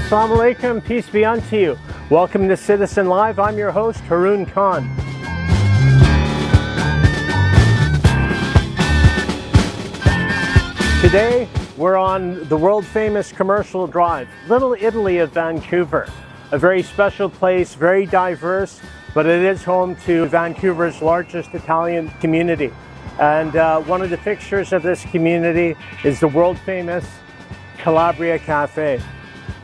Assalamu alaikum, peace be unto you. Welcome to Citizen Live. I'm your host, Haroon Khan. Today, we're on the world-famous commercial drive, Little Italy of Vancouver. A very special place, very diverse, but it is home to Vancouver's largest Italian community. And one of the fixtures of this community is the world-famous Calabria Cafe.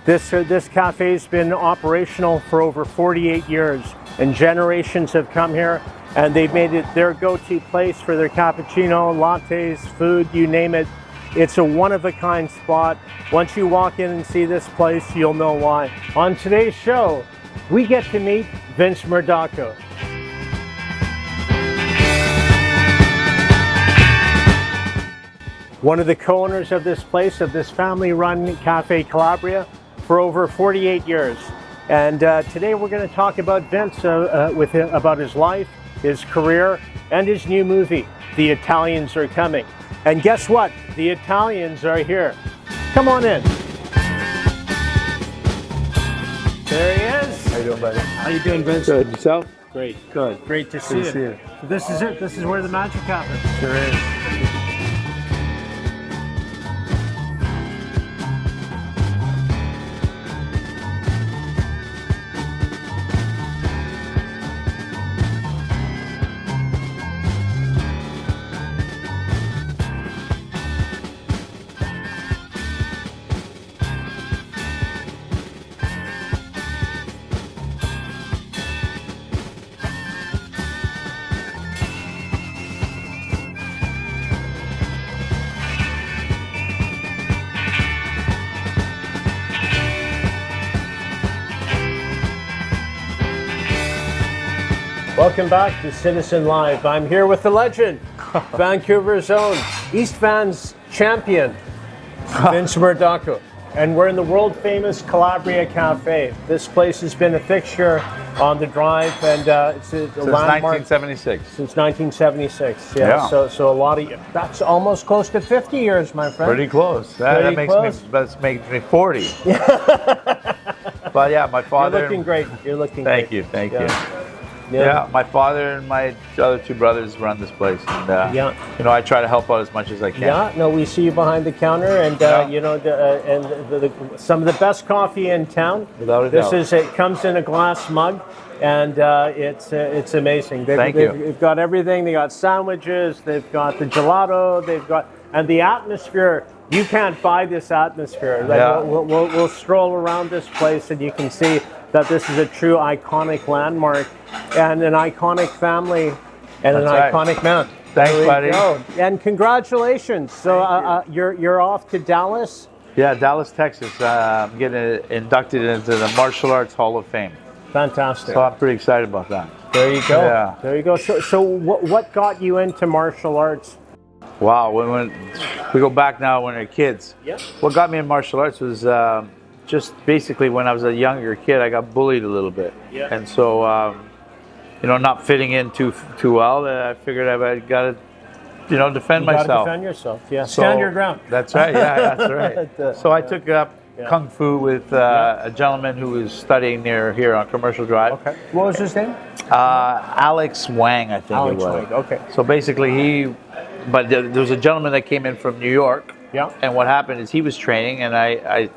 This cafe has been operational for over 48 years, and generations have come here, and they've made it their go-to place for their cappuccino, lattes, food, you name it. It's a one-of-a-kind spot. Once you walk in and see this place, you'll know why. On today's show, we get to meet Vince Murdocco. One of the co-owners of this place, of this family-run Cafe Calabria, for over 48 years. And today we're going to talk about Vince, about his life, his career, and his new movie, The Italians Are Coming. And guess what? The Italians are here. Come on in. There he is. How you doing, buddy? How you doing, Vince? Good. Yourself? Great. Good. Great to see you. This is it. This is where the magic happens. Sure is. Welcome back to Citizen Live. I'm here with the legend, Vancouver's own, East Van's champion, Vince Murdocco. And we're in the world-famous Calabria Cafe. This place has been a fixture on the drive, and it's a landmark. 1976. Since 1976, yeah. So a lot of, that's almost close to 50 years, my friend. Pretty close. That makes me 40. But yeah, my father. You're looking great. You're looking Thank great. you, thank you. Yeah, my father and my other two brothers run this place, and you know, I try to help out as much as I can. Yeah, no, we see you behind the counter, and you know, some of the best coffee in town. Without a doubt. It comes in a glass mug, and it's amazing. Thank you. They've got everything. They got sandwiches. They've got the gelato. And the atmosphere. You can't buy this atmosphere. Like, we'll stroll around this place, and you can see that this is a true iconic landmark and an iconic family and an iconic man. Thanks, buddy. And congratulations. So you're off to Dallas? Yeah, Dallas, Texas. I'm getting inducted into the Martial Arts Hall of Fame. Fantastic. So I'm pretty excited about that. There you go. Yeah. There you go. So what got you into martial arts? Wow, when we go back now when we were kids. Yeah. What got me in martial arts was just basically when I was a younger kid, I got bullied a little bit. Yeah. And so, you know, not fitting in too well, I figured I got to, you know, defend myself. You got to defend yourself, yeah. Stand your ground. That's right, yeah, that's right. So I took up Kung Fu with a gentleman who was studying here on Commercial Drive. Okay. What was his name? Alex Wang, I think it was. Alex Wang, okay. So basically there was a gentleman that came in from New York. Yeah. And what happened is he was training, and I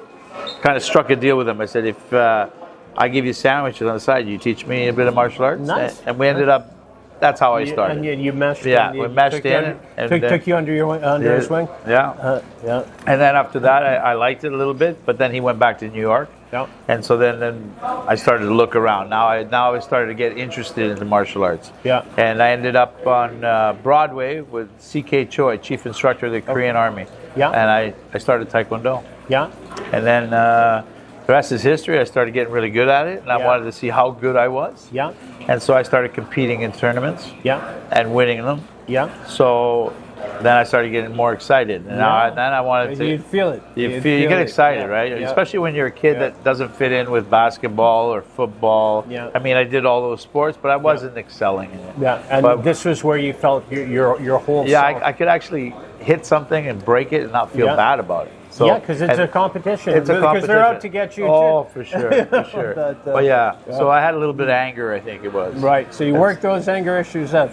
kind of struck a deal with him. I said, if I give you sandwiches on the side, you teach me a bit of martial arts? Nice. And we ended up, that's how I started. And you meshed in. Yeah, we meshed in. Took you under his wing? Yeah. Yeah. And then after that, I liked it a little bit, but then he went back to New York. Yeah. And so then I started to look around. Now I started to get interested in the martial arts. Yeah. And I ended up on Broadway with C.K. Choi, chief instructor of the Korean Army. Yeah. And I started Taekwondo. Yeah. And then the rest is history. I started getting really good at it, and I wanted to see how good I was. Yeah. And so I started competing in tournaments. Yeah. And winning them. Yeah. So then I started getting more excited, and then I wanted to. You'd feel it. You get excited, right? Yeah. Especially when you're a kid that doesn't fit in with basketball or football. Yeah. I mean, I did all those sports, but I wasn't excelling in it. Yeah, and this was where you felt your whole self. I could actually hit something and break it and not feel bad about it. So, yeah, because it's a competition. It's a competition. Because they're out to get you, oh, too. for sure, for sure. But yeah, so I had a little bit of anger, I think it was. Right, so you work those anger issues out.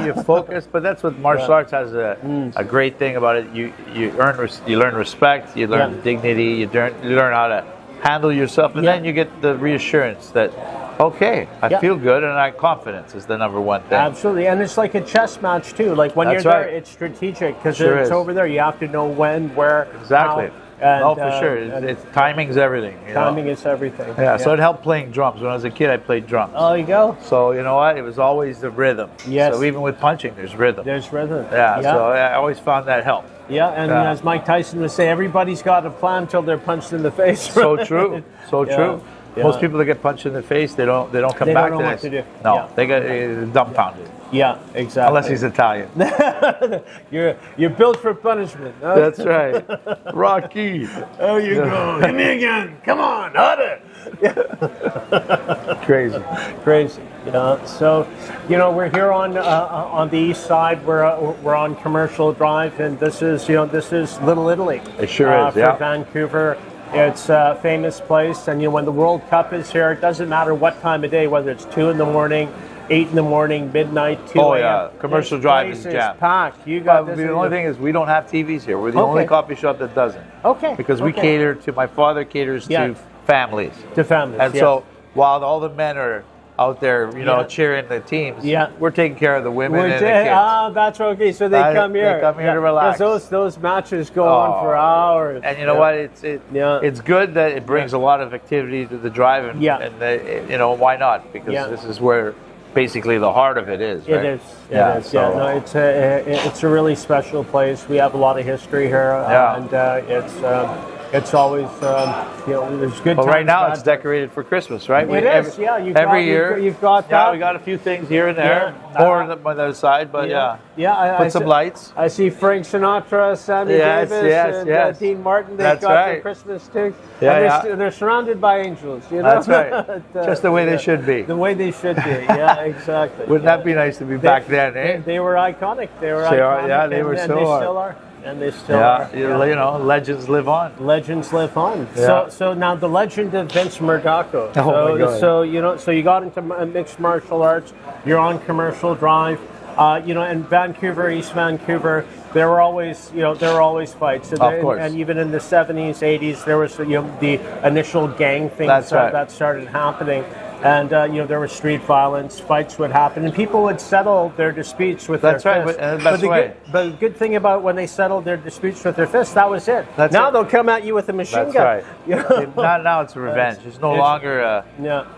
You focus, but that's what martial arts has a great thing about it. You learn respect, you learn dignity, you learn how to handle yourself, and then you get the reassurance that, okay, I feel good, and confidence is the number one thing. Absolutely, and it's like a chess match too. Like when you're there, it's strategic because it's over there. You have to know when, where, exactly. how. And, oh, for sure. It's timing's everything. Timing is everything. Yeah, so it helped playing drums. When I was a kid, I played drums. Oh, you go. So you know what? It was always the rhythm. Yes. So even with punching, there's rhythm. There's rhythm. Yeah. So I always found that helped. Yeah, and as Mike Tyson would say, everybody's got a plan until they're punched in the face. So true. So true. Yeah. Most people that get punched in the face, they don't come back to the next. No, they get dumbfounded. Yeah, exactly. Unless he's Italian. You're built for punishment. Huh? That's right. Rocky. There you go. Hit me again. Come on, harder. Crazy. So, we're here on the east side. We're on Commercial Drive, and this is Little Italy. It sure is. For Vancouver. It's a famous place, and when the World Cup is here, it doesn't matter what time of day, whether it's 2 a.m, 8 a.m, midnight, 2 a.m. Oh yeah, Commercial Drive is jammed. Packed. You got this. The only thing is we don't have TVs here. We're the only coffee shop that doesn't. Okay. Because we cater to. My father caters to families. To families. And so while all the men are out there, cheering the teams, we're taking care of the women and the kids. Ah, that's okay. So they come here. They come here to relax. Those matches go on for hours. And you know what? It's good that it brings a lot of activity to the drive, and why not? Because this is where basically the heart of it is. Right? It is. No, it's a really special place. We have a lot of history here, and it's always there's good. Well, right now it's decorated for Christmas, right? It is. Every year you've got that. Yeah, we got a few things here and there, more on the other side, but put some lights. I see Frank Sinatra, Sammy Davis, and Dean Martin. They've got their Christmas too. They're surrounded by angels. That's right. Just the way they should be. The way they should be. Yeah, exactly. Wouldn't that be nice to be back then? Eh? They were iconic. They were iconic. Yeah, they were so. They still are. And they still are. Legends live on. Legends live on. Yeah. So now the legend of Vince Murdocco. Oh my God. So you got into mixed martial arts. You're on Commercial Drive. In Vancouver, East Vancouver, there were always fights. And of course. And even in the 70s, 80s, there was the initial gang things that started happening. And there was street violence, fights would happen, and people would settle their disputes with their fists. But the good thing about when they settled their disputes with their fists, that was it. They'll come at you with a machine gun. That's right. Now it's revenge. It's no longer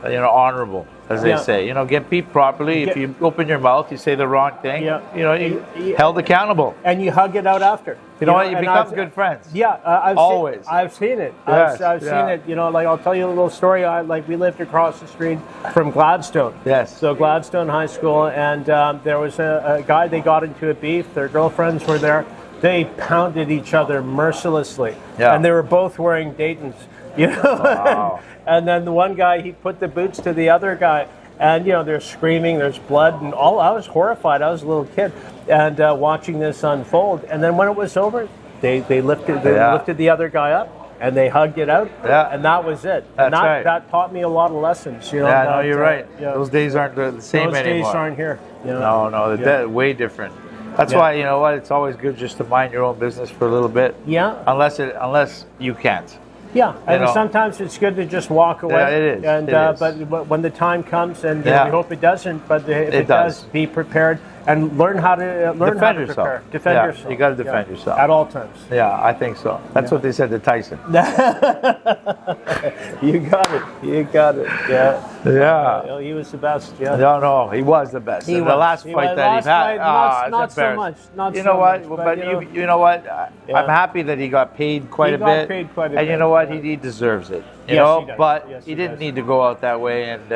honorable, as they say. Get beat properly. If you open your mouth, you say the wrong thing. You held accountable, and you hug it out after. You become good friends. Yeah, I've seen it. Yes, I've seen it. I'll tell you a little story. We lived across the street from Gladstone. Yes. So Gladstone High School, and there was a guy. They got into a beef. Their girlfriends were there. They pounded each other mercilessly. Yeah. And they were both wearing Daytons. Wow. And then the one guy, he put the boots to the other guy. And, they're screaming, there's blood, and all. I was horrified. I was a little kid, and watching this unfold. And then when it was over, they lifted the other guy up, and they hugged it out, and that was it. And that taught me a lot of lessons. You're right. Those days aren't the same anymore. Those days aren't here. No, they're way different. That's why, it's always good just to mind your own business for a little bit. Yeah. Unless you can't. Yeah, and sometimes it's good to just walk away. Yeah, it is. And but when the time comes, and we hope it doesn't, but if it does, be prepared and learn how to defend yourself. Defend yourself. You got to defend yourself at all times. Yeah, I think so. That's what they said to Tyson. You got it. Yeah. Yeah. He was the best. Yeah. No, he was the best. The last fight that he's had, not so much. You know what? I'm happy that he got paid quite a bit. And you know what? He deserves it. You know, but he didn't need to go out that way. And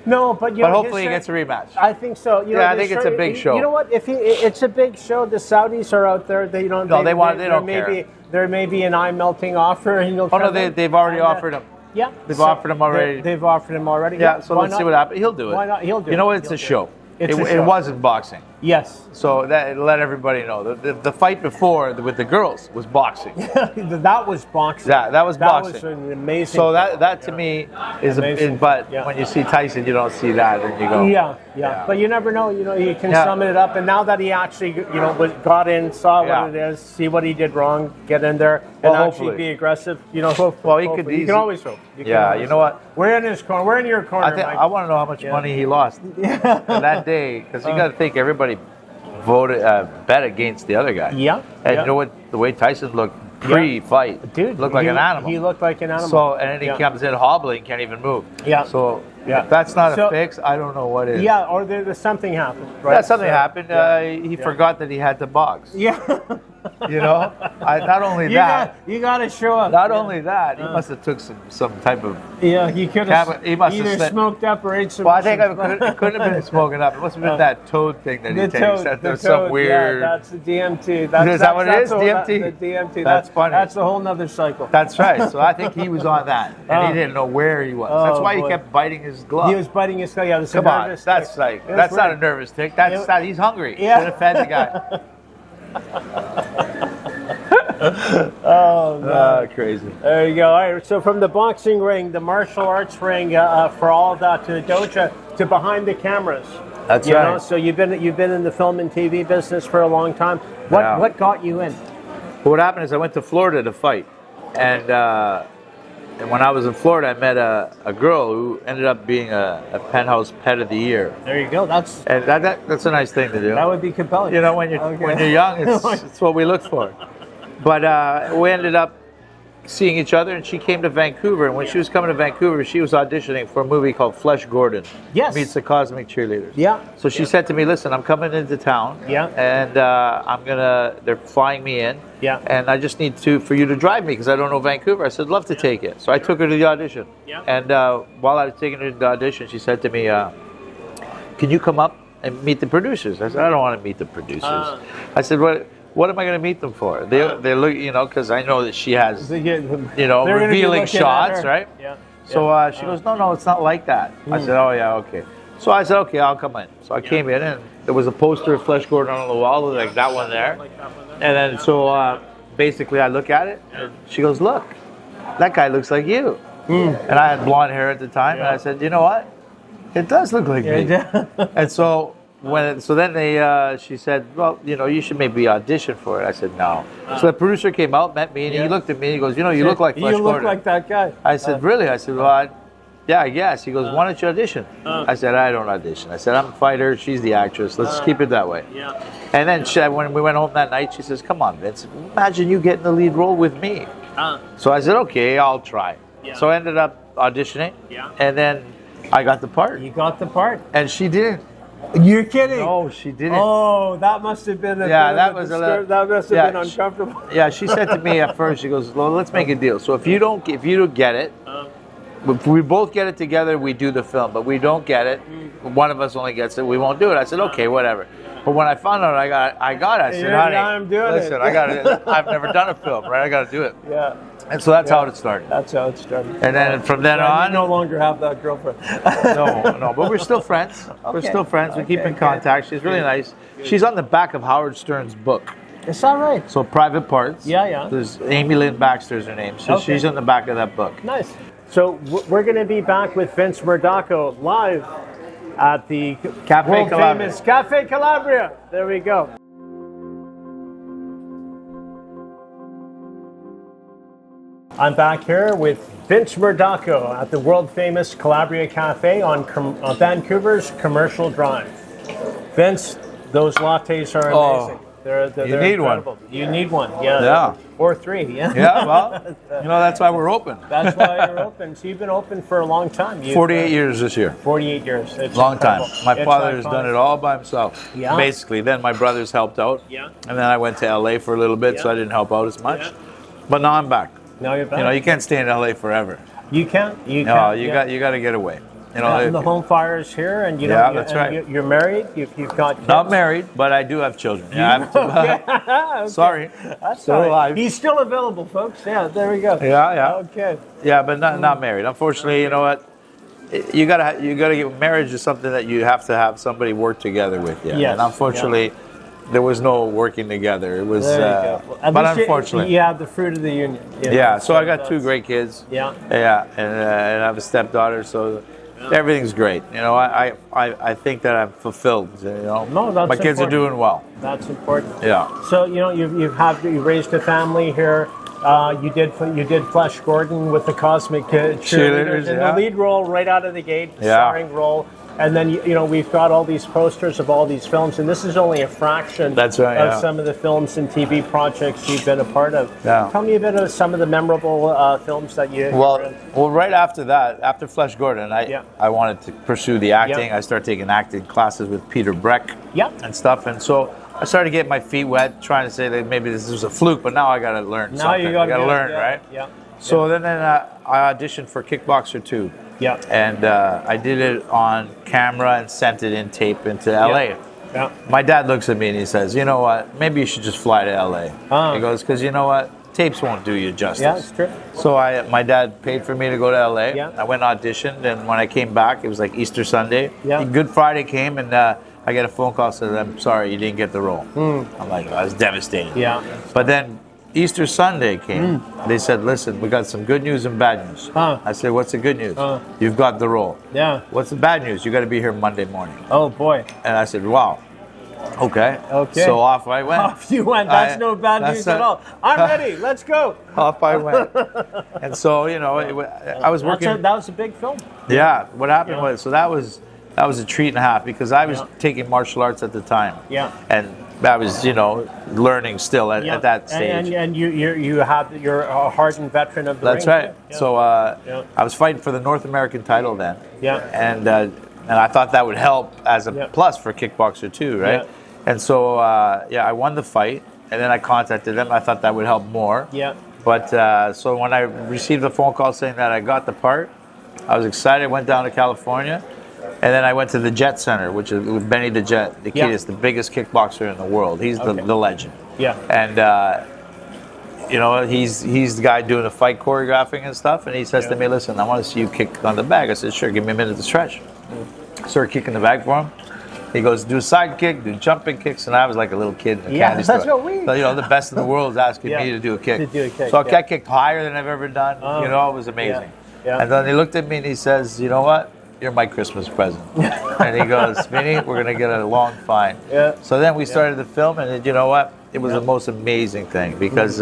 no, but hopefully he gets a rematch. I think so. I think it's a big show. You know what? It's a big show. The Saudis are out there. They don't care. There may be an eye-melting offer, and they've already offered him. Yeah, they've offered him already. Yeah, so let's see what happens. He'll do it. Why not? He'll do it. You know what? It's a show. It wasn't boxing. Yes. So that let everybody know. The fight before with the girls was boxing. That was boxing. That was boxing. That was an amazing. So that to me is but when you see Tyson, you don't see that, and you go. Yeah. But you never know. You can sum it up. And now that he actually, got in, saw what it is, see what he did wrong, get in there, and actually be aggressive. Well, he could. You can always hope. You know what? We're in his corner. We're in your corner. I want to know how much money he lost that day, because you got to think everybody voted bet against the other guy. And you know what? The way Tyson looked pre-fight, dude, looked like an animal. He looked like an animal. So and then he comes in hobbling, can't even move. So if that's not a fix, I don't know what is. Or there's something happened. Right? Yeah, something happened. He forgot that he had to box. Not only that, you got to show up. Not only that, he must have took some type of. He could have either smoked up or ate some. Well, I think it couldn't have been smoking up. It must have been that toad thing that he takes. There's some weird. That's the DMT. Is that what it is? DMT. The DMT. That's funny. That's a whole nother cycle. That's right. So I think he was on that, and he didn't know where he was. That's why he kept biting his glove. He was biting his glove. Yeah, come on. That's not a nervous tick. That's not. He's hungry. Should have fed the guy. Crazy. There you go. All right, so from the boxing ring, the martial arts ring, for all of that, to the doja, to behind the cameras. That's right. So you've been in the film and TV business for a long time. What got you in? What happened is I went to Florida to fight, and when I was in Florida, I met a girl who ended up being a Penthouse Pet of the Year. There you go. That's a nice thing to do. That would be compelling. When you're young, it's what we look for. But we ended up seeing each other, and she came to Vancouver. And when she was coming to Vancouver, she was auditioning for a movie called Flesh Gordon. Yes. Meets the Cosmic Cheerleaders. Yeah. So she said to me, "Listen, I'm coming into town. And they're flying me in. And I just need for you to drive me because I don't know Vancouver." I said, "Love to take it." So I took her to the audition. And while I was taking her to the audition, she said to me, "Can you come up and meet the producers?" I said, "I don't want to meet the producers." I said, What am I going to meet them for? They look, because I know that she has, revealing shots, right? So she goes, no, it's not like that. I said, oh yeah, okay. So I said, okay, I'll come in. So I came in, and there was a poster of Flesh Gordon on the wall, like that one there. And then basically I look at it, and she goes, look, that guy looks like you. And I had blonde hair at the time, and I said, you know what? It does look like me. And so. She said, well, you should maybe audition for it. I said, no. So the producer came out, met me, and he looked at me, and he goes, you look like Flesh Gordon. You look like that guy. I said, really? I said, well, I guess. He goes, why don't you audition? I said, I don't audition. I said, I'm a fighter, she's the actress. Let's keep it that way. And then when we went home that night, she says, come on, Vince, imagine you getting the lead role with me. So I said, okay, I'll try. So I ended up auditioning, and then I got the part. You got the part. And she didn't. You're kidding? No, she didn't. Oh, that must have been that must have been uncomfortable. She said to me at first, she goes, well, let's make a deal. So if you don't get it, if we both get it together, we do the film. But we don't get it, one of us only gets it, we won't do it. I said, okay, whatever. But when I found out I got it, I said, honey, I'm doing listen, I got it. I've never done a film, right? I got to do it. And so that's how it started. That's how it started. And then from then on, you no longer have that girlfriend. no, but we're still friends. We're still friends. We keep in contact. She's really nice. She's on the back of Howard Stern's book. Is that right? So Private Parts. Yeah. There's Amy Lynn Baxter's her name. So she's on the back of that book. Nice. So we're going to be back with Vince Murdocco live at the famous Cafe Calabria. There we go. I'm back here with Vince Murdocco at the world-famous Calabria Cafe on Vancouver's Commercial Drive. Vince, those lattes are amazing. They're need incredible. one. You need one, yeah. Or three, yeah. Yeah, well, that's why we're open. That's why you're open. So you've been open for a long time. 48 years this year. 48 years. It's long incredible. Time. My father has done it all by himself. Yeah. Basically, then my brothers helped out. Yeah. And then I went to LA for a little bit, so I didn't help out as much. Yeah. But now I'm back. Now you're back. You can't stay in LA forever. You can't. You got to get away. And the home fire is here, and that's right. You're married. You've got kids. Not married, but I do have children. Yeah, I have okay. Sorry, that's still alive. He's still available, folks. Yeah, there we go. Yeah. Okay. Yeah, but not married. Unfortunately, you know what? you gotta get marriage is something that you have to have somebody work together with you. Yes, And unfortunately, there was no working together. It was, There you go. At but least unfortunately, you have the fruit of the union. You know, yeah. So I got that's- 2 great kids. Yeah. Yeah, and I have a stepdaughter. So everything's great. You know, I think that I'm fulfilled. You know, No, that's my kids are important. doing well. That's important. Yeah. So you know you raised a family here. You did Flash Gordon with the Cosmic Cheerleaders in the lead role right out of the gate, starring role. And then you know we've got all these posters of all these films, and this is only a fraction That's right, of yeah. some of the films and TV projects you've been a part of. Yeah. Tell me a bit of some of the memorable films that you. Well, right after that, after Flash Gordon, I wanted to pursue the acting. Yeah. I started taking acting classes with Peter Breck Yeah. and stuff, and so I started getting my feet wet, trying to say that maybe this was a fluke, but now I got to learn Now something. you got to learn, yeah, right? Yeah. So then I auditioned for Kickboxer 2. Yeah. And I did it on camera and sent it in tape into LA. Yeah. My dad looks at me and he says, you know what, maybe you should just fly to LA. He goes, because you know what, tapes won't do you justice. Yeah, it's true. So my dad paid for me to go to LA. Yeah. I went and auditioned, and when I came back, it was like Easter Sunday. Yeah. Good Friday came, and I get a phone call said, I'm sorry, you didn't get the role. I'm like, I was devastated. Yeah. But then Easter Sunday came. They said, listen, we got some good news and bad news. I said, what's the good news? You've got the role. Yeah. What's the bad news? You got to be here Monday morning. Oh boy. And I said, wow. Okay. Okay. So off I went. Off you went. That's no bad news at all. I'm ready. Let's go. Off I went. And so, you know, I was working. That was a big film. Yeah. What happened was, so that was a treat and a half because I was taking martial arts at the time. Yeah. And I was, you know, learning still at that stage. And you're a hardened veteran of the That's ring. right. Yeah. So I was fighting for the North American title then. Yeah. And I thought that would help as a plus for Kickboxer 2, right? Yeah. And so I won the fight, and then I contacted them. I thought that would help more. Yeah. But so when I received the phone call saying that I got the part, I was excited. I went down to California, and then I went to the Jet Center, which is with Benny the Jet. The kid is the biggest kickboxer in the world. He's the legend. Yeah. And you know, he's the guy doing the fight choreographing and stuff. And he says to me, "Listen, I want to see you kick on the bag." I said, "Sure, give me a minute to stretch." Started kicking the bag for him. He goes, do a side kick, do jumping kicks, and I was like a little kid in a candy store. That's what we. So, you know, the best in the world is asking me to do a kick. So I kicked higher than I've ever done. You know, it was amazing. Yeah. And then he looked at me and he says, "You know what? You're my Christmas present." And he goes, "Vinny, we're gonna get along fine." Yeah. So then we started the film, and you know what? It was the most amazing thing because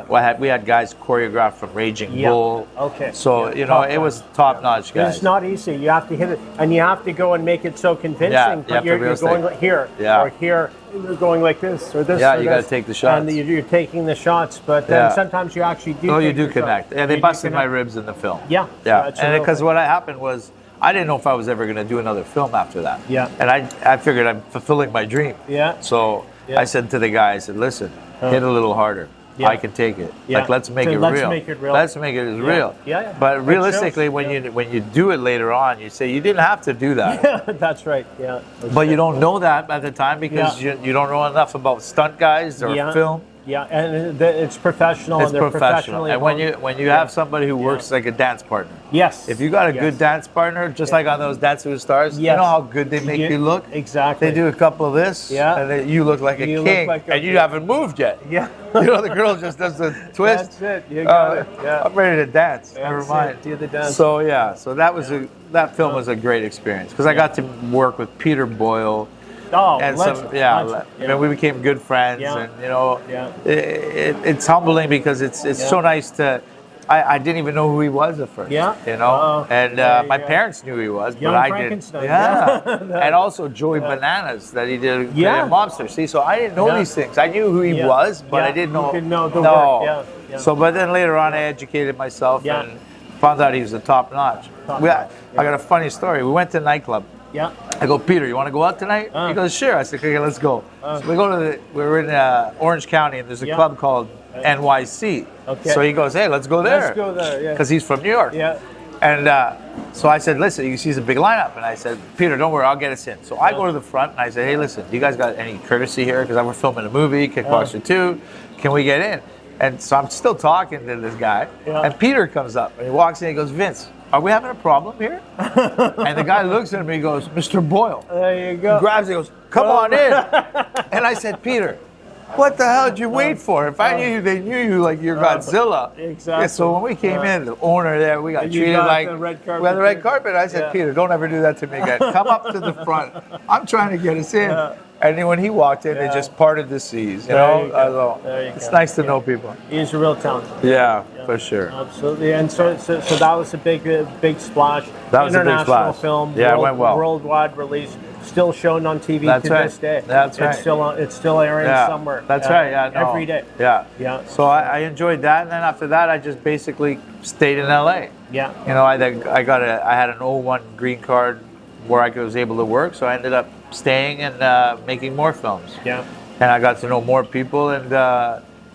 we had guys choreographed from Raging Bull. Okay. So you know, it was top-notch guys. It's not easy. You have to hit it, and you have to go and make it so convincing. Yeah, But you're going like here, or here. You're going like this, or this. Yeah, or you got to this, take the shots. and you're taking the shots. But then sometimes you actually do. Oh, you take do the connect. shots. Yeah, they You do busted my connect. ribs in the film. Yeah. Yeah. That's a And real because thing. what happened was, I didn't know if I was ever going to do another film after that. Yeah. And I figured I'm fulfilling my dream. Yeah. So I said to the guy, I said, "Listen, hit a little harder. Yeah. I can take it. Yeah. Like let's make it Let's real. make it real. Let's make it real." Yeah. But realistically, when you do it later on, you say you didn't have to do that. That's right. Yeah. But you don't know that at the time because you don't know enough about stunt guys or film. Yeah, and it's professional. It's and they're professional. And when you have somebody who works like a dance partner. Yes. If you got a good dance partner, just like on those Dancing with Stars, you know how good they make you look? Exactly. They do a couple of this, and then you look like a king, and you haven't moved yet. Yeah. You know, the girl just does the twist. That's it. You got it. Yeah. I'm ready to dance. Never mind. Do the dance. So so that film was a great experience because I got to work with Peter Boyle. Oh, And legend. I mean, we became good friends, and you know, it's humbling because it's so nice to. I didn't even know who he was at first. Yeah. You know, and my parents knew who he was, Young but I Frankenstein. didn't. Yeah. And also Joey Bananas that he did a Mobster. See, so I didn't know these things. I knew who he was, but I didn't know. You didn't know the work. Yeah. So, but then later on, I educated myself and found out he was a top notch. I got a funny story. We went to a nightclub. Yeah. I go, "Peter, you want to go out tonight?" He goes, "Sure." I said, "Okay, let's go." So we're in Orange County, and there's a club called NYC. Okay. So he goes, "Hey, let's go there." Let's go there, yeah. Because he's from New York. Yeah. And so I said, "Listen, you see a big lineup." And I said, "Peter, don't worry, I'll get us in." So I go to the front, and I said, "Hey, listen, do you guys got any courtesy here? Because we're filming a movie, Kickboxer 2. Can we get in?" And so I'm still talking to this guy, and Peter comes up, and he walks in, and he goes, "Vince, are we having a problem here? And the guy looks at me and goes, Mr. Boyle. There you go. Grabs it, goes, come on in. And I said, Peter, what the hell did you wait for? If I knew you, they knew you like you're Godzilla. Exactly. Yeah, so when we came in, the owner there, we got treated like the red carpet. we had the red carpet. I said, Peter, don't ever do that to me again. Come up to the front. I'm trying to get us in. And then when he walked in, they just parted the seas. You know, it's nice to know people. He's a real talent. Yeah, for sure. Absolutely. And so that was a big splash. That was a big International splash. film. Yeah, it went well. Worldwide release. Still shown on TV That's to right. this day. That's right. It's still airing somewhere. That's right. Yeah, no. Every day. Yeah. Yeah. So I enjoyed that, and then after that, I just basically stayed in LA. Yeah. You know, I had an '01 green card where I was able to work, so I ended up staying and making more films. Yeah. And I got to know more people, and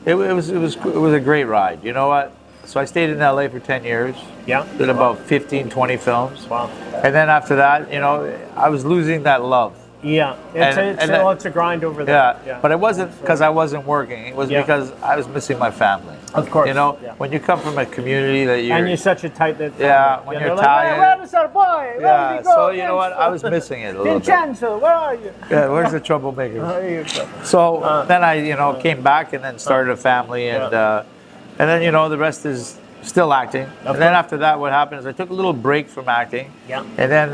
it was a great ride. You know what? So I stayed in LA for 10 years. Yeah. Did about 15, 20 films. Wow. And then after that, you know, I was losing that love. Yeah. It's a grind over there. Yeah. But it wasn't because I wasn't working. It was because I was missing my family. Of course. You know, when you come from a community that you're such a tight-knit family. Yeah, when you're Italian. Like, where's our boy? Yeah, so you know what? I was missing it a little bit. Vincenzo, where are you? Yeah, where's the troublemakers? There you go. So then I, came back and then started a family, and then, the rest is still acting. And then after that, what happened is I took a little break from acting. Yeah. And then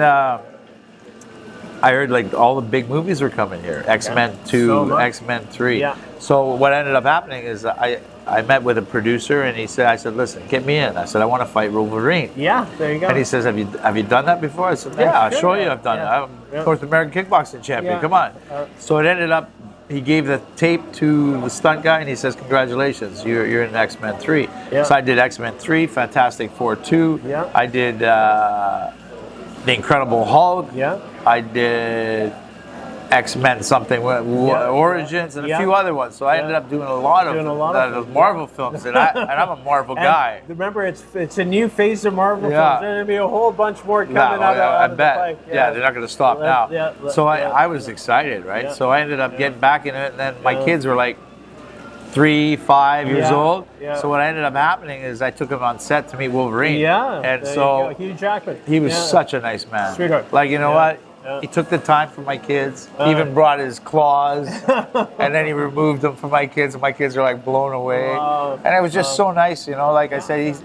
I heard like all the big movies were coming here. X-Men 2, X-Men 3. Yeah. So what ended up happening is I met with a producer, and I said, listen, get me in. I said, I want to fight Wolverine. Yeah, there you go. And he says, have you done that before? I said, yeah, I'll show you I've done it. I'm North American kickboxing champion. Come on. So it ended up, he gave the tape to the stunt guy, and he says, congratulations, you're in X-Men 3. Yeah. So I did X-Men 3, Fantastic Four 2. Yeah. I did The Incredible Hulk. Yeah. I did X-Men something, Origins, and a few other ones. So I ended up doing a lot of Marvel films, and I'm a Marvel guy. Remember, it's a new phase of Marvel films. There's going to be a whole bunch more coming out of the pipe. Yeah, they're not going to stop now. So I was excited, right? Yeah. So I ended up getting back in it, and then my kids were like 3, 5 years old. Yeah. So what ended up happening is I took him on set to meet Wolverine. Yeah. And so Hugh Jackman. He was such a nice man. Sweetheart. Like, you know what? Yeah. He took the time for my kids. He even brought his claws, and then he removed them for my kids, and my kids are like blown away. Wow. And it was just so nice, Like I said, he's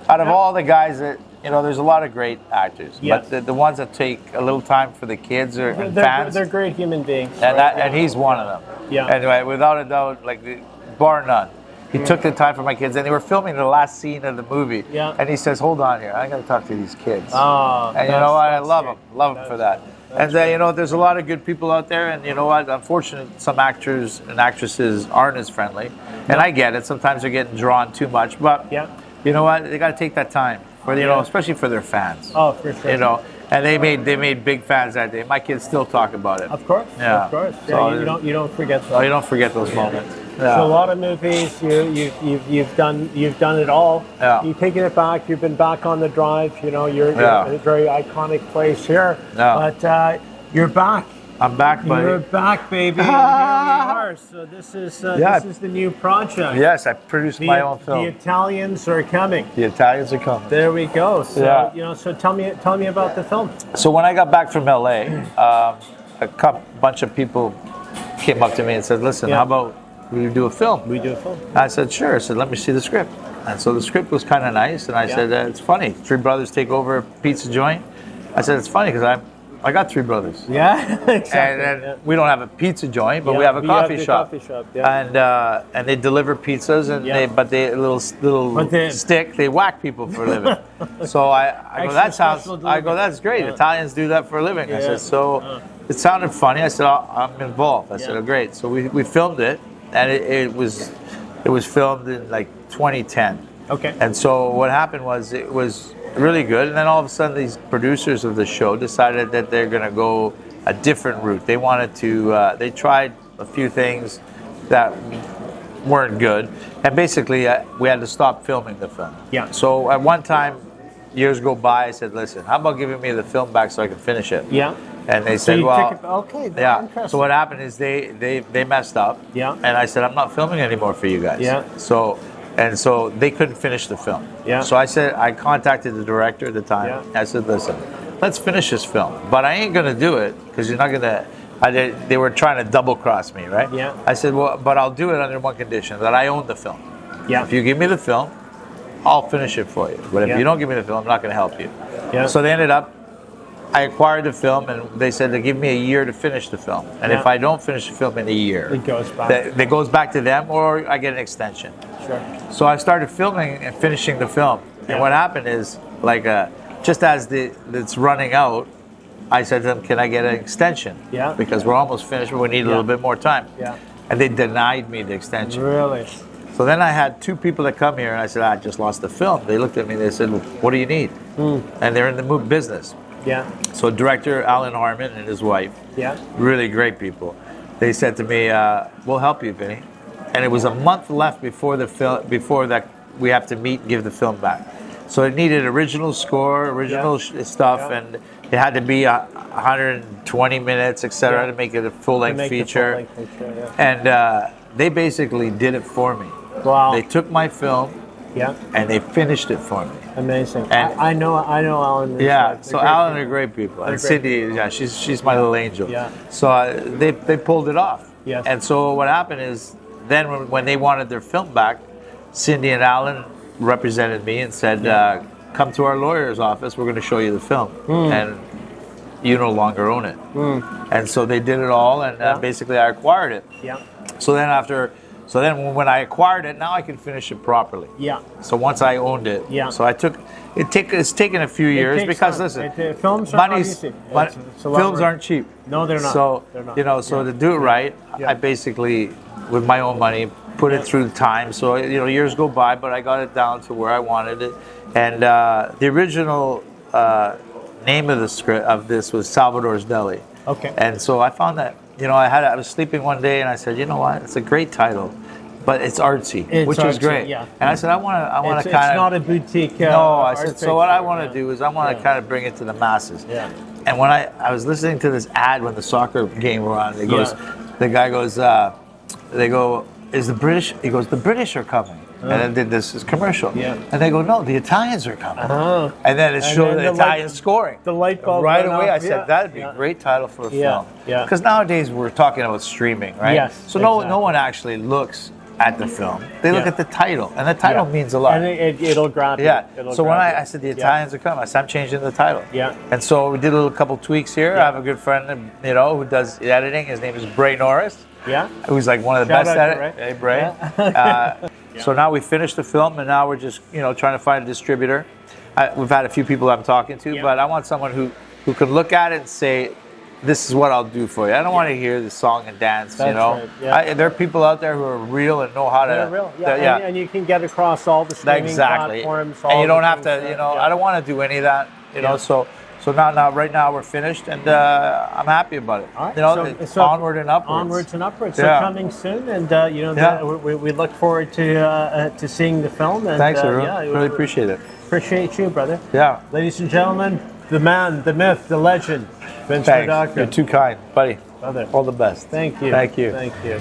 out of all the guys that there's a lot of great actors, but the ones that take a little time for the kids and fans, they're great human beings. And he's one of them. Yeah. Anyway, without a doubt, bar none. He took the time for my kids, and they were filming the last scene of the movie. Yeah. And he says, "Hold on here, I got to talk to these kids." Oh, and you know what? I love them for that. And there's a lot of good people out there, and you know what? Unfortunately, some actors and actresses aren't as friendly, and I get it. Sometimes they're getting drawn too much, but you know what? They got to take that time for especially for their fans. Oh, for sure. And they made big fans that day. My kids still talk about it. Of course. Yeah. Of course. So you don't forget those. No, you don't forget those moments. Yeah. So a lot of movies, you've done it all. Yeah. You've taken it back. You've been back on the drive. You're in a very iconic place here. Yeah. But you're back. I'm back, buddy. You're back, baby. Here we are. So this is the new project. Yes, I produced my own film. The Italians are coming. The Italians are coming. There we go. So so tell me about the film. So when I got back from LA, a bunch of people came up to me and said, "Listen, how about we do a film?" We do a film. I said, "Sure." I said, "Let me see the script." And so the script was kind of nice, and I said, "It's funny. 3 brothers take over a pizza joint." I said, "It's funny because I got 3 brothers." Yeah, exactly. And we don't have a pizza joint, but we have a coffee shop. And they deliver pizzas, and they little stick. They whack people for a living. So I go, that's great. Italians do that for a living. I said, so it sounded funny. I said, I'm involved. I said, oh, great. So we filmed it, and it was filmed in like 2010. Okay. And so what happened was it was really good, and then all of a sudden these producers of the show decided that they're going to go a different route. They wanted to they tried a few things that weren't good, and basically we had to stop filming the film. Yeah. So at one time, years go by, I said, listen, how about giving me the film back so I can finish it? Yeah. And they said, well, okay, yeah. So what happened is they messed up. Yeah. And I said, I'm not filming anymore for you guys. Yeah. So And so they couldn't finish the film. Yeah. So I contacted the director at the time. Yeah. I said, listen, let's finish this film, but I ain't gonna do it because you're not gonna. They were trying to double cross me, right? Yeah. I said, well, but I'll do it under one condition, that I own the film. Yeah. If you give me the film, I'll finish it for you. But if Yeah. you don't give me the film, I'm not gonna help you. Yeah. So they ended up. I acquired the film, and they said they give me a year to finish the film. And Yeah. if I don't finish the film in a year, It goes back. that goes back to them, or I get an extension. Sure. So I started filming and finishing the film. Yeah. And what happened is, like, just as it's running out, I said to them, "Can I get an extension? Yeah. Because we're almost finished, but we need a little bit more time." Yeah. And they denied me the extension. Really? So then I had two people that come here, and I said, "I just lost the film." They looked at me and they said, well, "What do you need?" And they're in the movie business. Yeah. So director Alan Harmon and his wife, Yeah. really great people. They said to me, "We'll help you, Vinny." And it was a month left before the film, before that we have to meet and give the film back. So it needed original score, original stuff, Yeah. and it had to be 120 minutes, etc., Yeah. to make it a full-length Make the feature. full-length feature, yeah. And they basically did it for me. Wow. They took my film Yeah. and they finished it for me. Amazing. And- I know Alan. and his Yeah, wife. so They're great Alan people. are great people, and great Cindy, yeah, she's my little angel. Yeah. So they pulled it off. Yes. And so what happened is, then when they wanted their film back, Cindy and Alan represented me and said, "Come to our lawyer's office. We're going to show you the film, and you no longer own it." And so they did it all, and basically I acquired it. Yeah. So then when I acquired it, now I can finish it properly. Yeah. So once I owned it, Yeah. so it's taken a few years takes because time. listen, Films are not money's easy. mon- It's a lot films of- aren't cheap. No, they're not. So They're not. so to do it right, Yeah. I basically with my own money put it through time. So years go by, but I got it down to where I wanted it. And the original name of the script of this was Salvador's Deli. Okay. And so I found that I was sleeping one day and I said, you know what, it's a great title, but it's artsy, which is artsy, great. yeah. And I said, I want to It's kind of. not a boutique. No, I art said, so what I picture, want to do is I want to kind of bring it to the masses. Yeah. And when I was listening to this ad when the soccer game were on, it goes, the guy goes, they go, is the British? He goes, the British are coming. And then did this commercial. Yeah. And they go, no, the Italians are coming. Oh. And then it showed then the the Italians scoring. the light bulb right went away. off, I said yeah, that'd be yeah. a great title for a Yeah, film. yeah. Because nowadays we're talking about streaming, right? Yes, So no exactly. one actually looks at the film. They look Yeah. at the title, and the title Yeah. means a lot. And it'll grab you. Yeah. It'll So when grab you. I said the Yeah. Italians are coming, I said I'm changing the title. Yeah. And so we did a couple tweaks here. Yeah. I have a good friend, who does editing. His name is Bray Norris. Yeah. Who's like one of the Shout best out at to it. Ray. Hey, Bray. So now we finished the film, and now we're just trying to find a distributor. We've had a few people I'm talking to, Yeah. but I want someone who can look at it and say, "This is what I'll do for you." I don't want to hear the song and dance. That's right, yeah. There are people out there who are real and know how to. They're real. Yeah. And you can get across all the streaming Exactly. platforms. And all you the don't have to. things, I don't want to do any of that. Yeah. So now right now we're finished, and I'm happy about it. All right. It's So onward and upwards. Onwards and upwards. Yeah. So coming soon, and Yeah. we look forward to seeing the film. And, Thanks, Haroon. yeah, Really appreciate it. Appreciate you, brother. Yeah. Ladies and gentlemen, the man, the myth, the legend, Vince Thanks. Murdocco. You're too kind, buddy. Brother. All the best. Thank you. Thank you. Thank you.